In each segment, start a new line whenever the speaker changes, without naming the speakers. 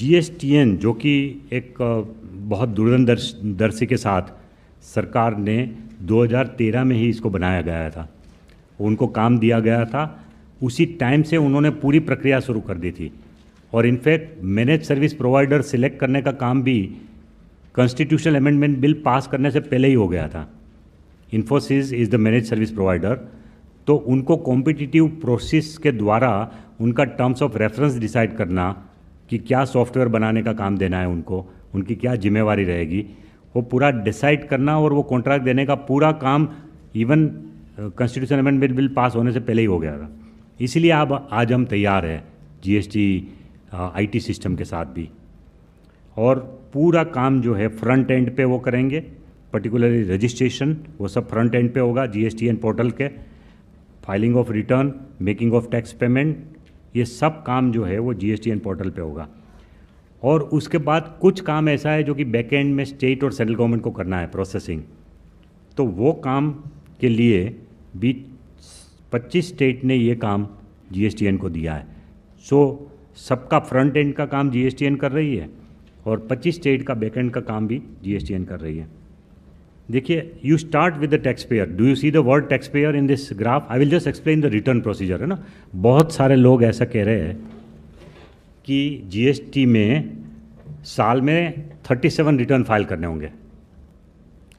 GSTN जो कि एक बहुत दूरदर्शी के साथ सरकार ने 2013 में ही इसको बनाया गया था, उनको काम दिया गया था, उसी टाइम से उन्होंने पूरी प्रक्रिया शुरू कर दी थी। और in fact manage service provider select करने का काम भी कॉन्स्टिट्यूशनल अमेंडमेंट बिल पास करने से पहले ही हो गया था। Infosys is the manage service provider, तो उनको कॉम्पिटिटिव प्रोसेस के द्वारा उनका टर्म्स ऑफ रेफरेंस डिसाइड करना कि क्या सॉफ्टवेयर बनाने का काम देना है उनको, उनकी क्या जिम्मेवारी रहेगी, वो पूरा डिसाइड करना और वो कॉन्ट्रैक्ट देने का पूरा काम even constitution amendment bill pass होने से पहले ही हो गया था। इसीलिए अब आज हम तैयार हैं जीएसटी आईटी सिस्टम के साथ भी, और पूरा काम जो है फ्रंट एंड पे वो करेंगे, पर्टिकुलरली रजिस्ट्रेशन वो सब फ्रंट एंड पे होगा जीएसटीएन पोर्टल के, filing of return, making of tax payment, ये सब काम जो है वो जीएसटीएन पोर्टल पे होगा। और उसके बाद कुछ काम ऐसा है जो कि बैक एंड में स्टेट और सेंट्रल गवर्नमेंट को करना है, प्रोसेसिंग, तो वो काम के लिए भी 25 स्टेट ने ये काम जीएसटीएन को दिया है। सो सबका फ्रंट एंड का काम जीएसटीएन कर रही है और 25 स्टेट का बैक एंड का काम भी जीएसटीएन कर रही है। देखिए, you start with the tax payer. Do you see the word tax payer in this graph? I will just explain the return procedure, है ना। बहुत सारे लोग ऐसा कह रहे हैं कि जीएसटी में साल में 37 रिटर्न फाइल करने होंगे।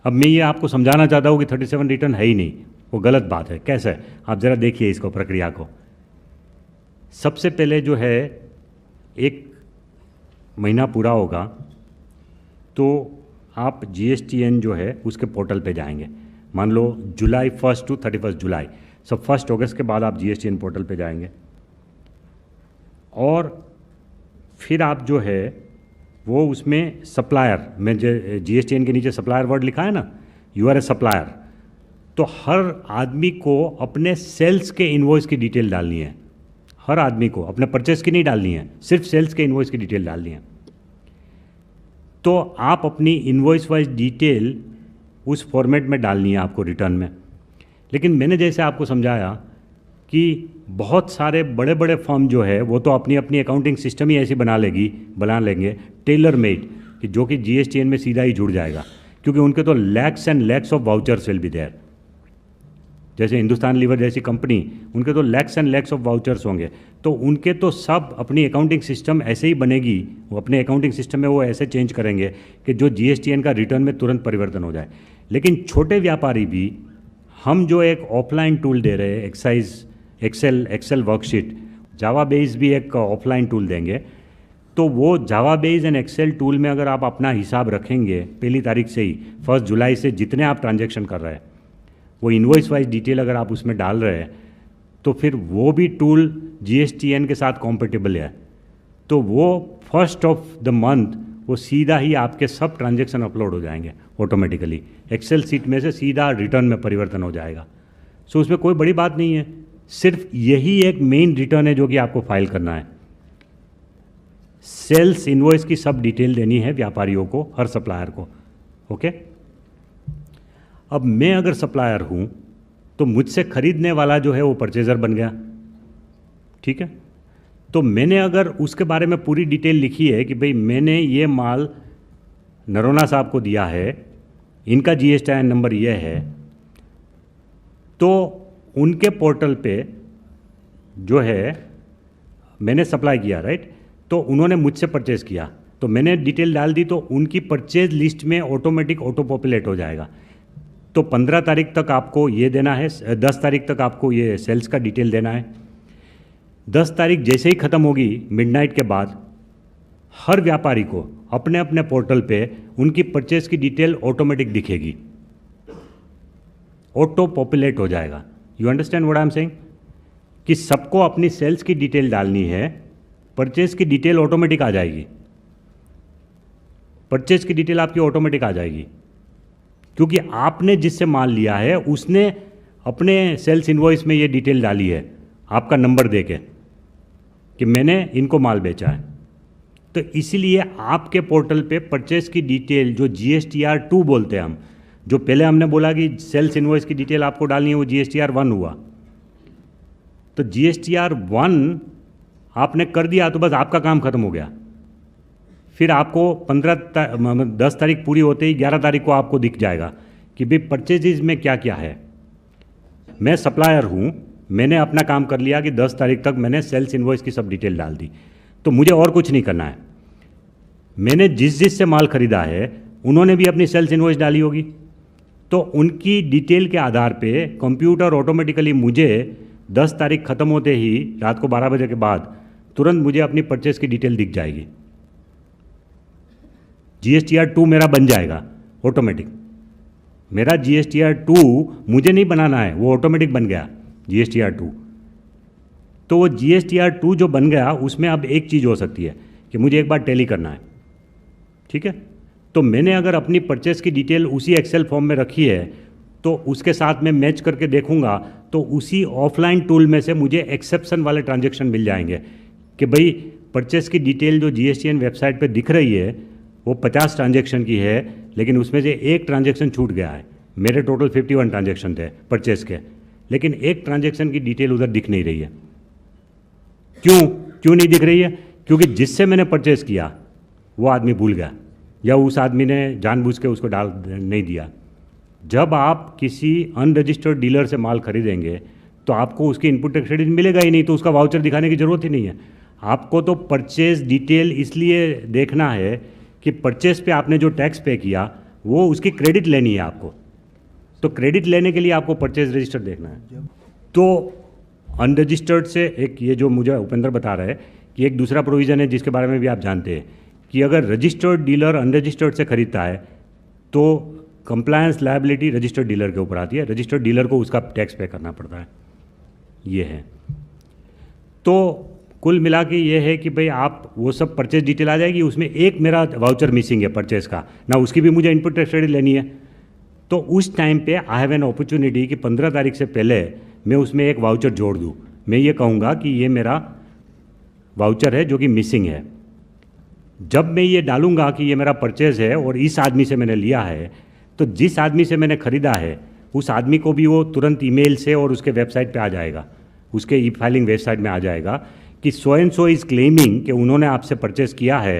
अब मैं ये आपको समझाना चाहता हूँ कि 37 रिटर्न है ही नहीं, वो गलत बात है। कैसे? आप ज़रा देखिए इसको, प्रक्रिया को। सबसे पहले जो है 1 महीना पूरा होगा तो आप जीएसटीएन जो है उसके पोर्टल पे जाएंगे। मान लो जुलाई 1 to 31 जुलाई, सब 1 अगस्त के बाद आप जीएसटीएन पोर्टल पे जाएंगे और फिर आप जो है वो उसमें सप्लायर में जीएसटीएन के नीचे सप्लायर वर्ड लिखा है ना, यू आर ए सप्लायर, तो हर आदमी को अपने सेल्स के इनवॉइस की डिटेल डालनी है। हर आदमी को अपने परचेस की नहीं डालनी है, सिर्फ सेल्स के इनवॉइस की डिटेल डालनी है। तो आप अपनी इनवॉइस वाइज डिटेल उस फॉर्मेट में डालनी है आपको रिटर्न में। लेकिन मैंने जैसे आपको समझाया कि बहुत सारे बड़े बड़े फर्म जो है वो तो अपनी अपनी अकाउंटिंग सिस्टम ही ऐसी बना लेंगे टेलर मेड, कि जो कि जीएसटीएन में सीधा ही जुड़ जाएगा, क्योंकि उनके तो lakhs and lakhs of vouchers will be there. जैसे हिंदुस्तान लीवर जैसी कंपनी, उनके तो lakhs and lakhs of vouchers होंगे, तो उनके तो सब अपनी अकाउंटिंग सिस्टम ऐसे ही बनेगी, वो अपने अकाउंटिंग सिस्टम में वो ऐसे चेंज करेंगे कि जो जीएसटीएन का रिटर्न में तुरंत परिवर्तन हो जाए। लेकिन छोटे व्यापारी भी, हम जो एक ऑफलाइन टूल दे रहे हैं, एक्सेल वर्कशीट, जावा बेस भी एक ऑफलाइन टूल देंगे, तो वो जावा बेस एंड एक्सेल टूल में अगर आप अपना हिसाब रखेंगे पहली तारीख से ही, 1 जुलाई से जितने आप ट्रांजैक्शन कर रहे हैं, वो इनवॉइस वाइज डिटेल अगर आप उसमें डाल रहे हैं, तो फिर वो भी टूल जीएसटीएन के साथ कॉम्पेटेबल है। तो वो 1 ऑफ द मंथ वो सीधा ही आपके सब ट्रांजैक्शन अपलोड हो जाएंगे ऑटोमेटिकली, एक्सेल सीट में से सीधा रिटर्न में परिवर्तन हो जाएगा। सो उसमें कोई बड़ी बात नहीं है, सिर्फ यही एक मेन रिटर्न है जो कि आपको फाइल करना है। सेल्स इनवॉइस की सब डिटेल देनी है व्यापारियों को, हर सप्लायर को। ओके, अब मैं अगर सप्लायर हूं तो मुझसे खरीदने वाला जो है वो परचेजर बन गया, ठीक है। तो मैंने अगर उसके बारे में पूरी डिटेल लिखी है कि भाई मैंने ये माल नरोना साहब को दिया है, इनका जीएसटीआईएन नंबर ये है, तो उनके पोर्टल पे जो है मैंने सप्लाई किया, राइट, तो उन्होंने मुझसे परचेज़ किया, तो मैंने डिटेल डाल दी, तो उनकी परचेज लिस्ट में ऑटोमेटिक ऑटो पॉपुलेट हो जाएगा। तो 15 तारीख तक आपको ये देना है, 10 तारीख तक आपको ये सेल्स का डिटेल देना है। 10 तारीख जैसे ही ख़त्म होगी मिडनाइट के बाद, हर व्यापारी को अपने अपने पोर्टल पे उनकी परचेज की डिटेल ऑटोमेटिक दिखेगी, ऑटो पॉपुलेट हो जाएगा। You understand what I am saying? कि सबको अपनी सेल्स की डिटेल डालनी है, परचेज की डिटेल ऑटोमेटिक आ जाएगी, परचेज की डिटेल आपकी ऑटोमेटिक आ जाएगी, क्योंकि आपने जिससे माल लिया है उसने अपने सेल्स इनवॉइस में ये डिटेल डाली है आपका नंबर देके कि मैंने इनको माल बेचा है। तो इसीलिए आपके पोर्टल पे परचेज की डिटेल जो GSTR2 बोलते हैं हम, जो पहले हमने बोला कि सेल्स इनवॉइस की डिटेल आपको डालनी है, वो GSTR1 हुआ। तो GSTR1 आपने कर दिया तो बस आपका काम खत्म हो गया। फिर आपको 10 तारीख पूरी होते ही 11 तारीख को आपको दिख जाएगा कि भाई परचेजेज में क्या क्या है। मैं सप्लायर हूँ, मैंने अपना काम कर लिया कि 10 तारीख तक मैंने सेल्स इनवॉइस की सब डिटेल डाल दी, तो मुझे और कुछ नहीं करना है। मैंने जिस से माल खरीदा है उन्होंने भी अपनी सेल्स इनवॉइस डाली होगी, तो उनकी डिटेल के आधार पे कंप्यूटर ऑटोमेटिकली मुझे 10 तारीख ख़त्म होते ही रात को 12 बजे के बाद तुरंत मुझे अपनी परचेस की डिटेल दिख जाएगी। GSTR 2 मेरा बन जाएगा ऑटोमेटिक। मेरा GSTR 2 मुझे नहीं बनाना है, वो ऑटोमेटिक बन गया GSTR 2। तो वो GSTR 2 जो बन गया उसमें अब एक चीज़ हो सकती है कि मुझे एक बार टैली करना है, ठीक है। तो मैंने अगर अपनी परचेस की डिटेल उसी एक्सेल फॉर्म में रखी है तो उसके साथ में मैच करके देखूंगा तो उसी ऑफलाइन टूल में से मुझे एक्सेप्शन वाले ट्रांजैक्शन मिल जाएंगे कि भाई परचेस की डिटेल जो GSTN वेबसाइट पे दिख रही है वो 50 ट्रांजैक्शन की है, लेकिन उसमें से एक ट्रांजैक्शन छूट गया है। मेरे टोटल 51 ट्रांजैक्शन थे परचेस के, लेकिन एक ट्रांजैक्शन की डिटेल उधर दिख नहीं रही है। क्यों नहीं दिख रही है? क्योंकि जिससे मैंने परचेस किया वो आदमी भूल गया या उस आदमी ने जानबूझ के उसको डाल नहीं दिया। जब आप किसी अनरजिस्टर्ड डीलर से माल खरीदेंगे तो आपको उसकी इनपुट टैक्स क्रेडिट मिलेगा ही नहीं, तो उसका वाउचर दिखाने की ज़रूरत ही नहीं है। आपको तो परचेज डिटेल इसलिए देखना है कि परचेस पे आपने जो टैक्स पे किया वो उसकी क्रेडिट लेनी है आपको, तो क्रेडिट लेने के लिए आपको परचेज रजिस्टर देखना है। तो अनरजिस्टर्ड से एक ये जो मुझे उपेंद्र बता रहा है कि एक दूसरा प्रोविज़न है जिसके बारे में भी आप जानते हैं कि अगर रजिस्टर्ड डीलर अनरजिस्टर्ड से खरीदता है तो कंप्लायंस लायबिलिटी रजिस्टर्ड डीलर के ऊपर आती है, रजिस्टर्ड डीलर को उसका टैक्स पे करना पड़ता है। ये है। तो कुल मिला के ये है कि भाई आप वो सब परचेज डिटेल आ जाएगी, उसमें एक मेरा वाउचर मिसिंग है परचेज का ना, उसकी भी मुझे इनपुट टैक्स क्रेडिट लेनी है। तो उस टाइम पे आई हैव एन अपॉर्चुनिटी कि 15 तारीख से पहले मैं उसमें एक वाउचर जोड़ दूँ। मैं ये कहूँगा कि ये मेरा वाउचर है जो कि मिसिंग है। जब मैं ये डालूंगा कि ये मेरा परचेज है और इस आदमी से मैंने लिया है, तो जिस आदमी से मैंने ख़रीदा है उस आदमी को भी वो तुरंत ईमेल से और उसके वेबसाइट पे आ जाएगा, उसके ई फाइलिंग वेबसाइट में आ जाएगा कि so and so is claiming कि उन्होंने आपसे परचेज किया है,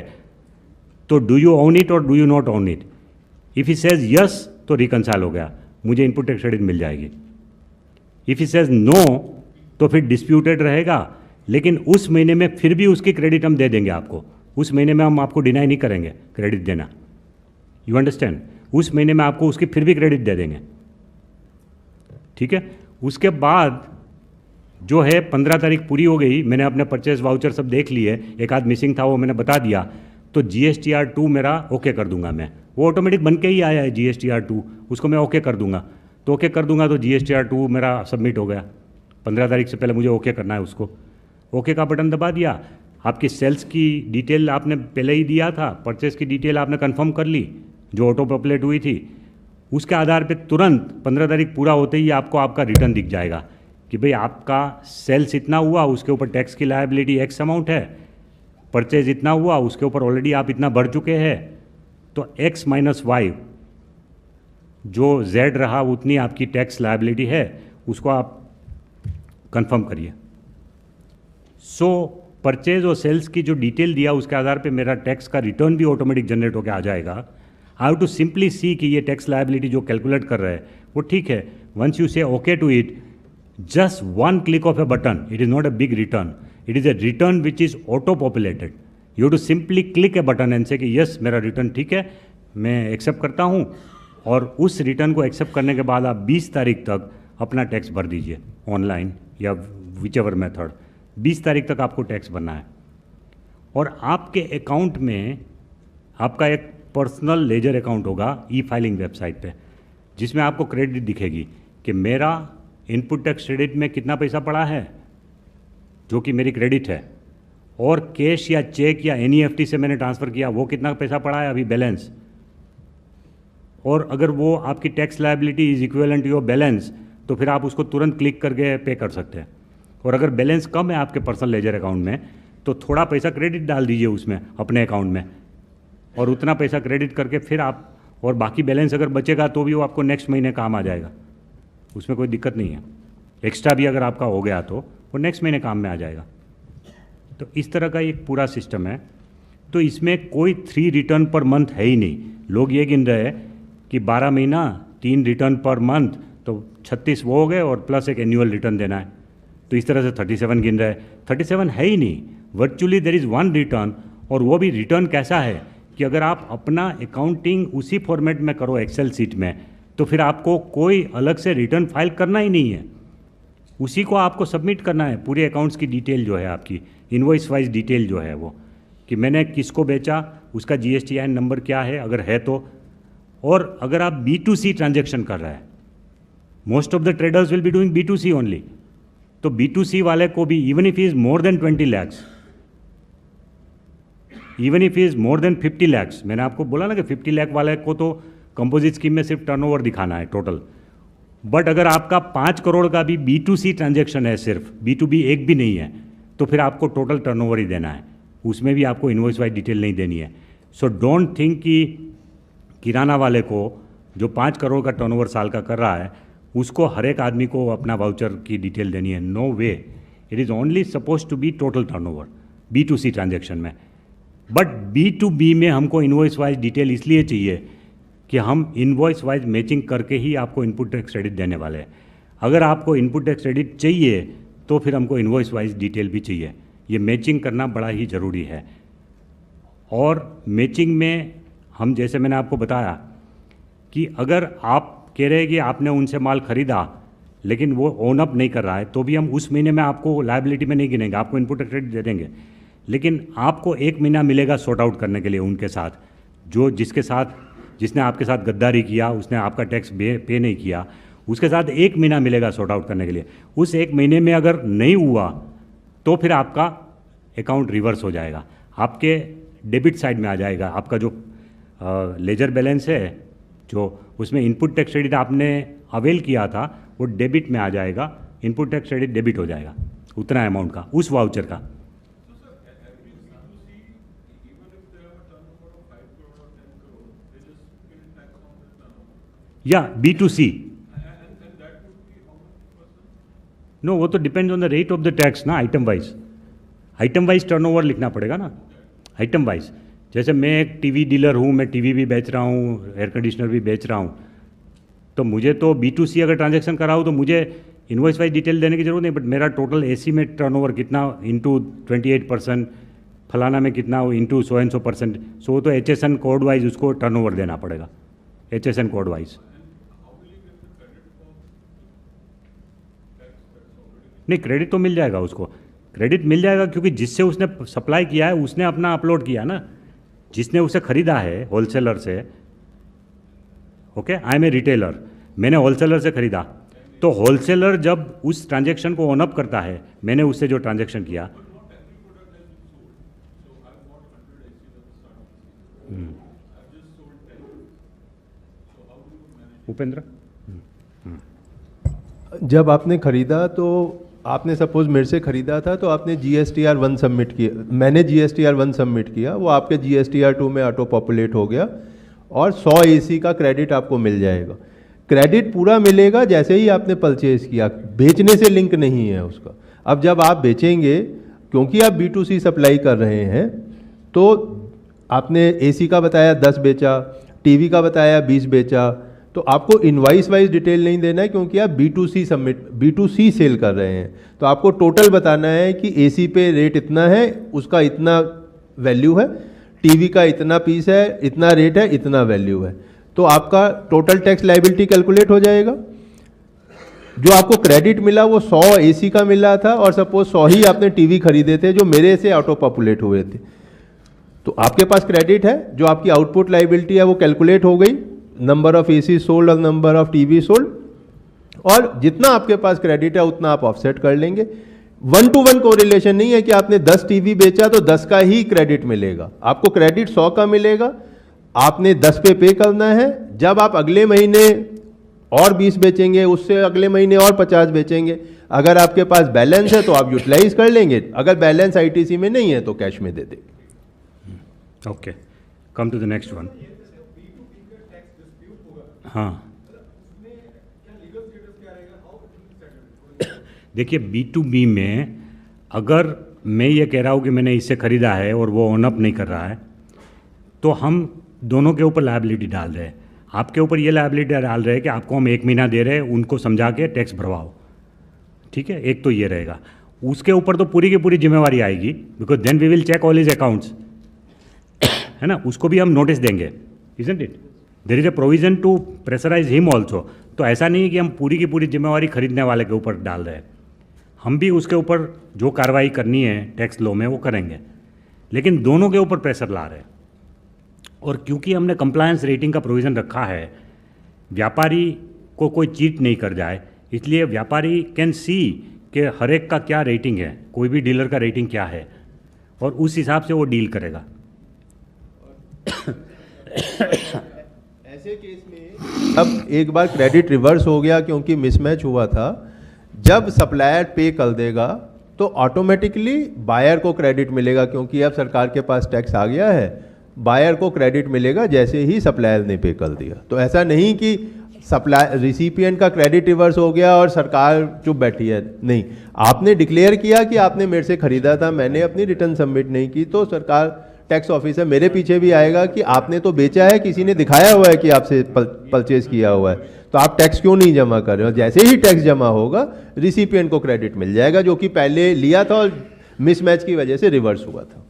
तो डू यू ओन इट और do you not own it. If he says yes तो रिकंसाइल हो गया, मुझे इनपुट टैक्स क्रेडिट मिल जाएगी। इफ़ ही सेज नो तो फिर डिस्प्यूटेड रहेगा, लेकिन उस महीने में फिर भी उसकी क्रेडिट हम दे देंगे आपको। उस महीने में हम आपको डिनाई नहीं करेंगे क्रेडिट देना, यू अंडरस्टैंड। उस महीने में आपको उसकी फिर भी क्रेडिट दे देंगे, ठीक है। उसके बाद जो है 15 तारीख पूरी हो गई, मैंने अपने परचेज वाउचर सब देख लिए, एक आध मिसिंग था वो मैंने बता दिया, तो GSTR 2 मेरा ओके कर दूंगा मैं। वो ऑटोमेटिक बन के ही आया है GSTR 2, उसको मैं ओके कर दूंगा। तो ओके कर दूंगा तो GSTR 2 मेरा सबमिट हो गया। 15 तारीख से पहले मुझे ओके करना है उसको। ओके का बटन दबा दिया, आपकी सेल्स की डिटेल आपने पहले ही दिया था, परचेस की डिटेल आपने कंफर्म कर ली जो ऑटो पॉपुलेट हुई थी। उसके आधार पे तुरंत 15 तारीख पूरा होते ही आपको आपका रिटर्न दिख जाएगा कि भाई आपका सेल्स इतना हुआ, उसके ऊपर टैक्स की लायबिलिटी एक्स अमाउंट है, परचेज इतना हुआ, उसके ऊपर ऑलरेडी आप इतना भर चुके हैं, तो एक्स माइनस वाई जो जेड रहा उतनी आपकी टैक्स लायबिलिटी है, उसको आप कंफर्म करिए। सो परचेज और सेल्स की जो डिटेल दिया उसके आधार पे मेरा टैक्स का रिटर्न भी ऑटोमेटिक जनरेट होकर आ जाएगा। आई हैव टू सिंपली सी कि ये टैक्स लायबिलिटी जो कैलकुलेट कर रहा है वो ठीक है। Once you say okay to it, just one click of a button, it is not a big return, it is a return which is auto populated. You have to simply click a button and say कि yes मेरा return ठीक है, मैं accept करता हूँ, और उस return को एक्सेप्ट करने के बाद आप 20 तारीख तक अपना टैक्स भर दीजिए ऑनलाइन या विच एवर मेथड। 20 तारीख तक आपको टैक्स भरना है, और आपके अकाउंट में आपका एक पर्सनल लेजर अकाउंट होगा ई फाइलिंग वेबसाइट पे, जिसमें आपको क्रेडिट दिखेगी कि मेरा इनपुट टैक्स क्रेडिट में कितना पैसा पड़ा है जो कि मेरी क्रेडिट है, और कैश या चेक या NEFT से मैंने ट्रांसफ़र किया वो कितना पैसा पड़ा है अभी बैलेंस। और अगर वो आपकी tax liability is equivalent to your balance तो फिर आप उसको तुरंत क्लिक करके पे कर सकते हैं। और अगर बैलेंस कम है आपके पर्सनल लेजर अकाउंट में तो थोड़ा पैसा क्रेडिट डाल दीजिए उसमें अपने अकाउंट में, और उतना पैसा क्रेडिट करके फिर आप, और बाकी बैलेंस अगर बचेगा तो भी वो आपको नेक्स्ट महीने काम आ जाएगा, उसमें कोई दिक्कत नहीं है। एक्स्ट्रा भी अगर आपका हो गया तो वो नेक्स्ट महीने काम में आ जाएगा। तो इस तरह का एक पूरा सिस्टम है। तो इसमें कोई 3 रिटर्न पर मंथ है ही नहीं। लोग ये गिन रहे हैं कि 12 महीना 3 रिटर्न पर मंथ, तो 36 वो हो गए और प्लस एक एनुअल रिटर्न देना है, तो इस तरह से 37 गिन रहे हैं। 37 है ही नहीं, वर्चुअली देर इज़ 1 रिटर्न, और वो भी रिटर्न कैसा है कि अगर आप अपना अकाउंटिंग उसी फॉर्मेट में करो एक्सेल सीट में, तो फिर आपको कोई अलग से रिटर्न फाइल करना ही नहीं है, उसी को आपको सबमिट करना है। पूरे अकाउंट्स की डिटेल जो है आपकी, इनवॉइस वाइज डिटेल जो है वो, कि मैंने किसको बेचा, उसका GSTIN नंबर क्या है अगर है तो। और अगर आप B2C ट्रांजेक्शन कर रहा है, most of the traders will be doing B2C only, तो B2C वाले को भी even if is more than 20 lakhs, even if is more than 50 lakhs, मैंने आपको बोला ना कि 50 लाख वाले को तो कंपोजिट स्कीम में सिर्फ टर्नओवर दिखाना है टोटल, बट अगर आपका 5 करोड़ का भी B2C ट्रांजेक्शन है, सिर्फ B2B एक भी नहीं है, तो फिर आपको टोटल टर्नओवर ही देना है, उसमें भी आपको इनवॉइस वाइज डिटेल नहीं देनी है। सो डोंट थिंक कि किराना वाले को जो 5 करोड़ का टर्नओवर साल का कर रहा है, उसको हर एक आदमी को अपना वाउचर की डिटेल देनी है। No way, it is only suppose to be total turnover B2C transaction में। बट B2B में हमको इनवॉइस वाइज डिटेल इसलिए चाहिए कि हम इनवॉइस वाइज मैचिंग करके ही आपको इनपुट टैक्स क्रेडिट देने वाले हैं। अगर आपको इनपुट टैक्स क्रेडिट चाहिए तो फिर हमको इनवॉइस वाइज डिटेल भी चाहिए, ये मैचिंग करना बड़ा ही ज़रूरी है। और मैचिंग में हम, जैसे मैंने आपको बताया कि अगर आप कह रहे हैं कि आपने उनसे माल ख़रीदा लेकिन वो ओन अप नहीं कर रहा है, तो भी हम उस महीने में आपको लायबिलिटी में नहीं गिनेंगे, आपको इनपुट टैक्स क्रेडिट दे देंगे, लेकिन आपको 1 महीना मिलेगा सॉर्ट आउट करने के लिए उनके साथ, जो जिसने आपके साथ गद्दारी किया, उसने आपका टैक्स पे नहीं किया, उसके साथ 1 महीना मिलेगा सॉर्ट आउट करने के लिए। उस 1 महीने में अगर नहीं हुआ तो फिर आपका अकाउंट रिवर्स हो जाएगा, आपके डेबिट साइड में आ जाएगा। आपका जो लेजर बैलेंस है, जो उसमें इनपुट टैक्स क्रेडिट आपने अवेल किया था, वो डेबिट में आ जाएगा, इनपुट टैक्स क्रेडिट डेबिट हो जाएगा उतना अमाउंट का, उस वाउचर का। या B2C, नो, वो तो depends on the rate of the tax ना, आइटम वाइज टर्नओवर लिखना पड़ेगा ना, आइटम वाइज। जैसे मैं एक टीवी डीलर हूँ, मैं टीवी भी बेच रहा हूँ, एयर कंडीशनर भी बेच रहा हूँ, तो मुझे तो B2C अगर ट्रांजैक्शन कराऊँ तो मुझे इनवॉइस वाइज डिटेल देने की जरूरत नहीं, बट मेरा टोटल AC में टर्नओवर कितना इंटू 28%, फलाना में कितना इंटू 100%, सो तो HSN कोड वाइज उसको टर्नओवर देना पड़ेगा, HSN कोड वाइज। नहीं, क्रेडिट तो मिल जाएगा उसको, क्रेडिट मिल जाएगा, क्योंकि जिससे उसने सप्लाई किया है उसने अपना अपलोड किया ना, जिसने उसे खरीदा है होलसेलर से। Okay, I am a retailer, मैंने होलसेलर से खरीदा, तो होलसेलर जब उस ट्रांजैक्शन को ऑन अप करता है, मैंने उससे जो ट्रांजैक्शन किया। उपेंद्र,
जब आपने खरीदा तो आपने सपोज मेरे से खरीदा था, तो आपने GSTR 1 सबमिट किया, मैंने GSTR 1 सबमिट किया, वो आपके GSTR 2 में ऑटो पॉपुलेट हो गया और 100 AC का क्रेडिट आपको मिल जाएगा। क्रेडिट पूरा मिलेगा जैसे ही आपने परचेज किया, बेचने से लिंक नहीं है उसका। अब जब आप बेचेंगे, क्योंकि आप B2C सप्लाई कर रहे हैं, तो आपने AC का बताया 10 बेचा, TV का बताया 20 बेचा, तो आपको इनवाइस वाइज डिटेल नहीं देना है, क्योंकि आप B2C सेल कर रहे हैं। तो आपको टोटल बताना है कि AC पे रेट इतना है, उसका इतना वैल्यू है, TV का इतना पीस है, इतना रेट है, इतना वैल्यू है, तो आपका टोटल टैक्स लायबिलिटी कैलकुलेट हो जाएगा। जो आपको क्रेडिट मिला वो 100 AC का मिला था, और सपोज 100 ही आपने TV खरीदे थे जो मेरे से ऑटो पॉपुलेट हुए थे, तो आपके पास क्रेडिट है, जो आपकी आउटपुट लायबिलिटी है वो कैलकुलेट हो गई, नंबर ऑफ AC सोल्ड और नंबर ऑफ TV सोल्ड, और जितना आपके पास क्रेडिट है उतना आप ऑफसेट कर लेंगे। 1 to 1 कोरिलेशन नहीं है कि आपने 10 TV बेचा तो 10 का ही क्रेडिट मिलेगा, आपको क्रेडिट 100 का मिलेगा, आपने 10 पे करना है। जब आप अगले महीने और 20 बेचेंगे, उससे अगले महीने और 50 बेचेंगे, अगर आपके पास बैलेंस है तो आप यूटिलाइज कर लेंगे, अगर बैलेंस ITC में नहीं है तो कैश में दे देंगे।
Okay, come to the next one. हाँ, देखिए B2B में अगर मैं ये कह रहा हूँ कि मैंने इससे ख़रीदा है और वो ऑन अप नहीं कर रहा है, तो हम दोनों के ऊपर लायबिलिटी डाल रहे हैं। आपके ऊपर ये लायबिलिटी डाल रहे हैं कि आपको हम 1 महीना दे रहे हैं, उनको समझा के टैक्स भरवाओ, ठीक है। एक तो ये रहेगा, उसके ऊपर तो पूरी की पूरी जिम्मेवारी आएगी, because then we will check all his accounts, है ना। उसको भी हम नोटिस देंगे, isn't it. There is a provision to pressurise him also. तो ऐसा नहीं है कि हम पूरी की पूरी जिम्मेवारी खरीदने वाले के ऊपर डाल रहे हैं, हम भी उसके ऊपर जो कार्रवाई करनी है टैक्स लॉ में वो करेंगे, लेकिन दोनों के ऊपर प्रेशर ला रहे हैं। और क्योंकि हमने कंप्लायंस रेटिंग का प्रोविज़न रखा है, व्यापारी को कोई चीट नहीं कर जाए, इसलिए व्यापारी कैन सी कि हर एक का क्या रेटिंग है, कोई भी डीलर का रेटिंग क्या है, और उस हिसाब से वो डील करेगा।
ऐसे केस में अब एक बार क्रेडिट रिवर्स हो गया क्योंकि मिसमैच हुआ था, जब सप्लायर पे कर देगा तो ऑटोमेटिकली बायर को क्रेडिट मिलेगा, क्योंकि अब सरकार के पास टैक्स आ गया है, बायर को क्रेडिट मिलेगा जैसे ही सप्लायर ने पे कर दिया। तो ऐसा नहीं कि सप्लाई रिसिपिएंट का क्रेडिट रिवर्स हो गया और सरकार चुप बैठी है, नहीं। आपने डिक्लेयर किया कि आपने मेरे से खरीदा था, मैंने अपनी रिटर्न सबमिट नहीं की, तो सरकार टैक्स ऑफिसर मेरे पीछे भी आएगा कि आपने तो बेचा है, किसी ने दिखाया हुआ है कि आपसे परचेज किया हुआ है, तो आप टैक्स क्यों नहीं जमा कर रहे हो। जैसे ही टैक्स जमा होगा रिसिपिएंट को क्रेडिट मिल जाएगा, जो कि पहले लिया था और मिसमैच की वजह से रिवर्स हुआ था।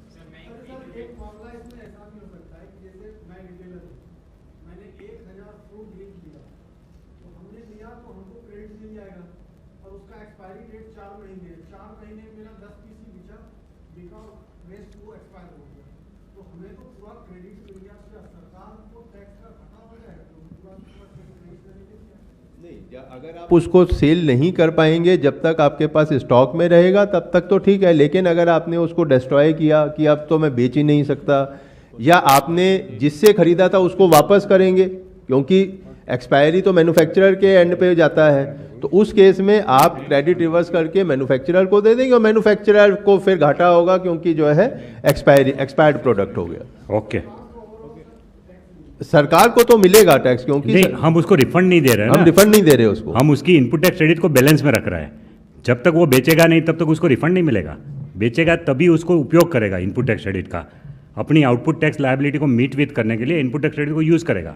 अगर आप उसको सेल नहीं कर पाएंगे, जब तक आपके पास स्टॉक में रहेगा तब तक तो ठीक है, लेकिन अगर आपने उसको डिस्ट्रॉय किया कि अब तो मैं बेच ही नहीं सकता, या आपने जिससे खरीदा था उसको वापस करेंगे, क्योंकि एक्सपायरी तो मैन्युफैक्चरर के एंड पे जाता है, तो उस केस में आप क्रेडिट रिवर्स करके मैन्युफैक्चरर को दे देंगे और मैन्युफैक्चरर को फिर घाटा होगा, क्योंकि जो है एक्सपायर्ड प्रोडक्ट हो गया।
ओके,
सरकार को तो मिलेगा टैक्स, क्योंकि
नहीं, हम उसको रिफंड नहीं दे रहे हैं,
हम रिफंड नहीं दे रहे उसको,
हम उसकी इनपुट टैक्स क्रेडिट को बैलेंस में रख रहे हैं। जब तक वो बेचेगा नहीं तब तक उसको रिफंड नहीं मिलेगा, बेचेगा तभी उसको उपयोग करेगा इनपुट टैक्स क्रेडिट का, अपनी आउटपुट टैक्स लायबिलिटी को मीट विथ करने के लिए इनपुट टैक्स क्रेडिट को यूज़ करेगा।